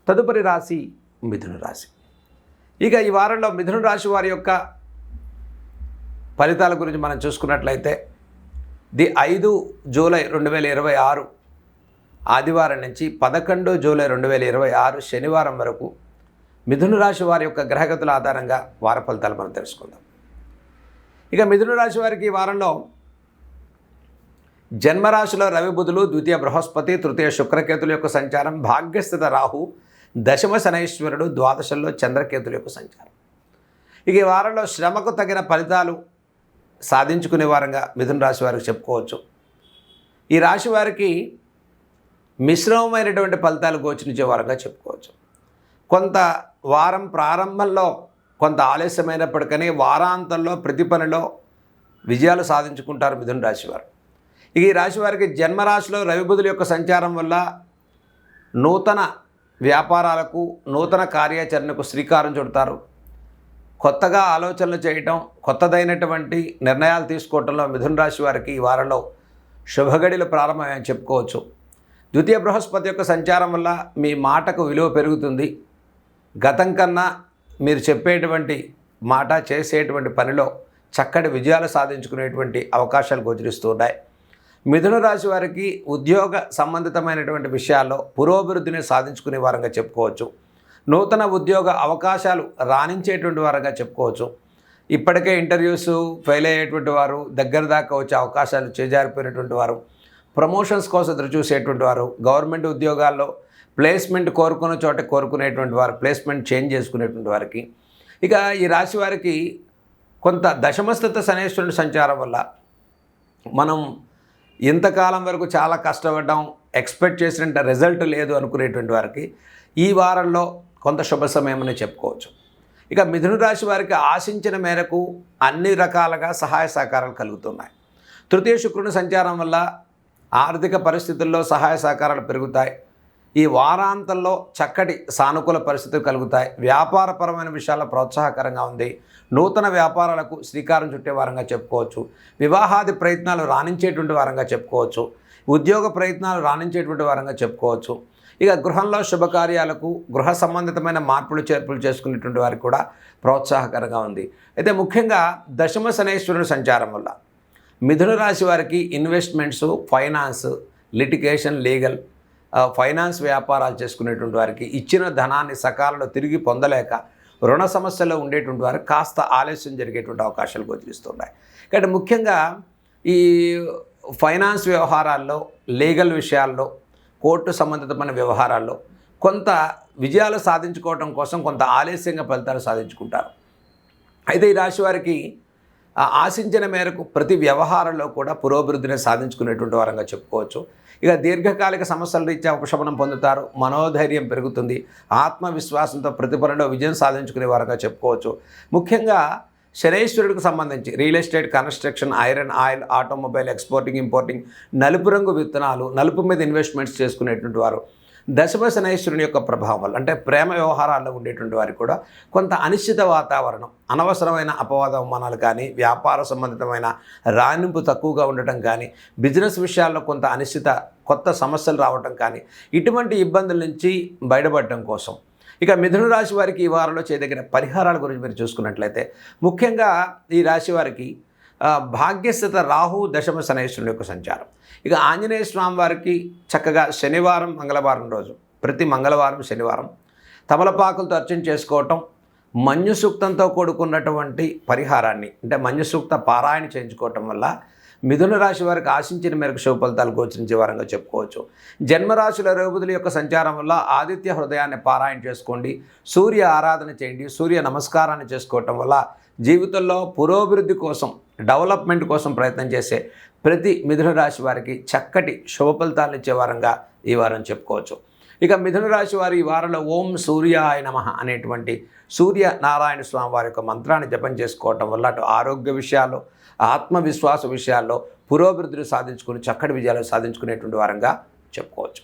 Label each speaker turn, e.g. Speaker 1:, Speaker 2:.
Speaker 1: తదుపరి రాశి మిథున రాశి. ఇక ఈ వారంలో మిథున రాశి వారి యొక్క ఫలితాల గురించి మనం చూసుకున్నట్లయితే 5 జూలై 2026 ఆదివారం నుంచి 11 జూలై 2026 శనివారం వరకు మిథున రాశి వారి యొక్క గ్రహగతుల ఆధారంగా వార ఫలితాలు మనం తెలుసుకుందాం. ఇక మిథున రాశి వారికి ఈ వారంలో జన్మరాశిలో రవి బుధులు, ద్వితీయ బృహస్పతి, తృతీయ శుక్రకేతుల యొక్క సంచారం, భాగ్యస్థిత రాహు, దశమ శనైశ్వరుడు, ద్వాదశంలో చంద్రకేతుల యొక్క సంచారం. ఇక ఈ వారంలో శ్రమకు తగిన ఫలితాలు సాధించుకునే వారంగా మిథున రాశి వారికి చెప్పుకోవచ్చు. ఈ రాశి వారికి మిశ్రమమైనటువంటి ఫలితాలు గోచరించే వారంగా చెప్పుకోవచ్చు. కొంత వారం ప్రారంభంలో కొంత ఆలస్యమైనప్పటికీ వారాంతంలో ప్రతి పనిలో విజయాలు సాధించుకుంటారు మిథున రాశి వారు. ఇక ఈ రాశి వారికి జన్మరాశిలో రవి బుధుల యొక్క సంచారం వల్ల నూతన వ్యాపారాలకు, నూతన కార్యాచరణకు శ్రీకారం చుడతారు. కొత్తగా ఆలోచనలు చేయటం, కొత్తదైనటువంటి నిర్ణయాలు తీసుకోవటంలో మిథున రాశి వారికి ఈ వారంలో శుభగడిలు ప్రారంభమని చెప్పుకోవచ్చు. ద్వితీయ బృహస్పతి యొక్క సంచారం వల్ల మీ మాటకు విలువ పెరుగుతుంది. గతం కన్నా మీరు చెప్పేటువంటి మాట, చేసేటువంటి పనిలో చక్కటి విజయాలు సాధించుకునేటువంటి అవకాశాలు గోచరిస్తూ ఉన్నాయి. మిథున రాశి వారికి ఉద్యోగ సంబంధితమైనటువంటి విషయాల్లో పురోభివృద్ధిని సాధించుకునే వారంగా చెప్పుకోవచ్చు. నూతన ఉద్యోగ అవకాశాలు రాణించేటువంటి వారంగా చెప్పుకోవచ్చు. ఇప్పటికే ఇంటర్వ్యూస్ ఫెయిల్ అయ్యేటువంటి వారు, దగ్గర దాకా వచ్చే అవకాశాలు చేజారిపోయినటువంటి వారు, ప్రమోషన్స్ కోసం ఎదురు చూసేటువంటి వారు, గవర్నమెంట్ ఉద్యోగాల్లో ప్లేస్మెంట్ కోరుకున్న చోట కోరుకునేటువంటి వారు, ప్లేస్మెంట్ చేంజ్ చేసుకునేటువంటి వారికి. ఇక ఈ రాశి వారికి కొంత దశమస్థిత శనైశ్వరుని సంచారం వల్ల మనం ఇంతకాలం వరకు చాలా కష్టపడ్డాం, ఎక్స్పెక్ట్ చేసినంత రిజల్ట్ లేదు అనుకునేటువంటి వారికి ఈ వారంలో కొంత శుభ సమయమని చెప్పుకోవచ్చు. ఇక మిథున రాశి వారికి ఆశించిన మేరకు అన్ని రకాలుగా సహాయ సహకారాలు కలుగుతున్నాయి. తృతీయ శుక్రుని సంచారం వల్ల ఆర్థిక పరిస్థితుల్లో సహాయ సహకారాలు పెరుగుతాయి. ఈ వారాంతంలో చక్కటి సానుకూల పరిస్థితులు కలుగుతాయి. వ్యాపారపరమైన విషయాల్లో ప్రోత్సాహకరంగా ఉంది. నూతన వ్యాపారాలకు శ్రీకారం చుట్టే వారంగా చెప్పుకోవచ్చు. వివాహాది ప్రయత్నాలు రాణించేటువంటి వారంగా చెప్పుకోవచ్చు. ఉద్యోగ ప్రయత్నాలు రాణించేటువంటి వారంగా చెప్పుకోవచ్చు. ఇక గృహంలో శుభకార్యాలకు, గృహ సంబంధితమైన మార్పులు చేర్పులు చేసుకునేటువంటి వారికి కూడా ప్రోత్సాహకరంగా ఉంది. అయితే ముఖ్యంగా దశమ శనైశ్వరుని సంచారం వల్ల మిథున రాశి వారికి investments, finance, litigation, legal, finance వ్యాపారాలు చేసుకునేటువంటి వారికి ఇచ్చిన ధనాన్ని సకాలంలో తిరిగి పొందలేక రుణ సమస్యలో ఉండేటువంటి వారికి కాస్త ఆలస్యం జరిగేటువంటి అవకాశాలు గోచరిస్తున్నాయి. కాబట్టి ముఖ్యంగా ఈ ఫైనాన్స్ వ్యవహారాల్లో, లీగల్ విషయాల్లో, కోర్టు సంబంధితమైన వ్యవహారాల్లో కొంత విజయాలు సాధించుకోవడం కోసం కొంత ఆలస్యంగా ఫలితాలు సాధించుకుంటారు. అయితే ఈ రాశి వారికి ఆశించిన మేరకు ప్రతి వ్యవహారంలో కూడా పురోభివృద్ధిని సాధించుకునేటువంటి వారంగా చెప్పుకోవచ్చు. ఇక దీర్ఘకాలిక సమస్యల రీత్యా ఉపశమనం పొందుతారు. మనోధైర్యం పెరుగుతుంది. ఆత్మవిశ్వాసంతో ప్రతి పనిలో విజయం సాధించుకునే వారంగా చెప్పుకోవచ్చు. ముఖ్యంగా శనైశ్వరుడికి సంబంధించి real estate, construction, iron, oil, automobile, exporting, importing, నలుపు రంగు విత్తనాలు, నలుపు మీద ఇన్వెస్ట్మెంట్స్ చేసుకునేటువంటి వారు దశమ శనైశ్వరుని యొక్క ప్రభావం వల్ల అంటే ప్రేమ వ్యవహారాల్లో ఉండేటువంటి వారికి కూడా కొంత అనిశ్చిత వాతావరణం, అనవసరమైన అపవాద అవమానాలు కానీ, వ్యాపార సంబంధితమైన రాణింపు తక్కువగా ఉండటం కానీ, బిజినెస్ విషయాల్లో కొంత అనిశ్చిత కొత్త సమస్యలు రావటం కానీ, ఇటువంటి ఇబ్బందుల నుంచి బయటపడటం కోసం ఇక మిథున రాశి వారికి ఈ వారంలో చేయదగిన పరిహారాల గురించి మీరు చూసుకున్నట్లయితే ముఖ్యంగా ఈ రాశి వారికి భాగ్యస్థిత రాహు, దశమ శనైశ్వరుని యొక్క సంచారం. ఇక ఆంజనేయ స్వామి వారికి చక్కగా శనివారం, మంగళవారం రోజు, ప్రతి మంగళవారం, శనివారం తమలపాకులతో అర్చన చేసుకోవటం, మన్యు సూక్తంతో కూడుకున్నటువంటి పరిహారాన్ని అంటే మన్యు సూక్త పారాయణ చేయించుకోవటం వల్ల మిథున రాశి వారికి ఆశించిన మేరకు శుభ ఫలితాలు గోచరించే వారంగా చెప్పుకోవచ్చు. జన్మరాశుల రవి బుధుల యొక్క సంచారం వల్ల ఆదిత్య హృదయాన్ని పారాయణ చేసుకోండి, సూర్య ఆరాధన చేయండి, సూర్య నమస్కారాన్ని చేసుకోవటం వల్ల జీవితంలో పురోభివృద్ధి కోసం, డెవలప్మెంట్ కోసం ప్రయత్నం చేసే ప్రతి మిథున రాశి వారికి చక్కటి శుభ ఫలితాలు ఇచ్చే వారంగా ఈ వారం చెప్పుకోవచ్చు. ఇక మిథున రాశి వారు ఈ వారంలో ఓం సూర్యాయ నమః అనేటువంటి సూర్య నారాయణ స్వామి వారి యొక్క మంత్రాన్ని జపం చేసుకోవటం వల్ల అటు ఆరోగ్య విషయాల్లో, ఆత్మవిశ్వాస విషయాల్లో పురోభివృద్ధిని సాధించుకుని చక్కటి విజయాలు సాధించుకునేటువంటి వారంగా చెప్పుకోవచ్చు.